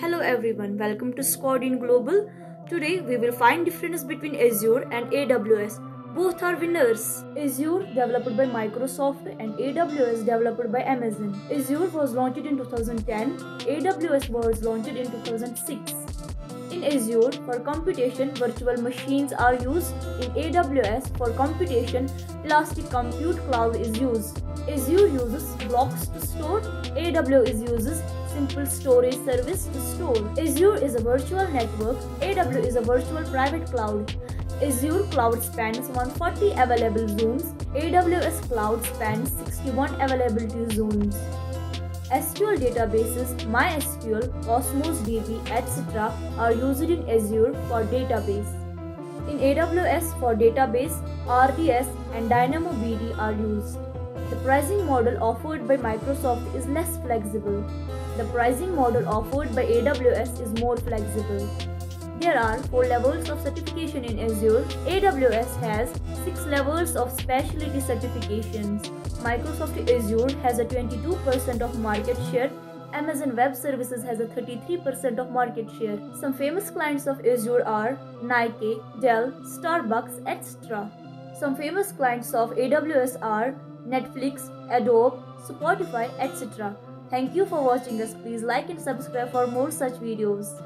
Hello everyone, welcome to Scodeen Global. Today we will find difference between Azure and AWS. Both are winners. Azure developed by Microsoft and AWS developed by Amazon. Azure was launched in 2010, AWS was launched in 2006. In Azure, for computation, virtual machines are used. In AWS, for computation, elastic compute cloud is used. Azure uses blocks to store. AWS uses simple storage service to store. Azure is a virtual network. AWS is a virtual private cloud. Azure cloud spans 140 available zones. AWS cloud spans 61 availability zones. SQL databases, MySQL, Cosmos DB, etc. are used in Azure for database. In AWS for database, RDS and DynamoDB are used. The pricing model offered by Microsoft is less flexible. The pricing model offered by AWS is more flexible. There are 4 levels of certification in Azure. AWS has 6 levels of specialty certifications. Microsoft Azure has a 22% of market share. Amazon Web Services has a 33% of market share. Some famous clients of Azure are Nike, Dell, Starbucks, etc. Some famous clients of AWS are Netflix, Adobe, Spotify, etc. Thank you for watching us. Please like and subscribe for more such videos.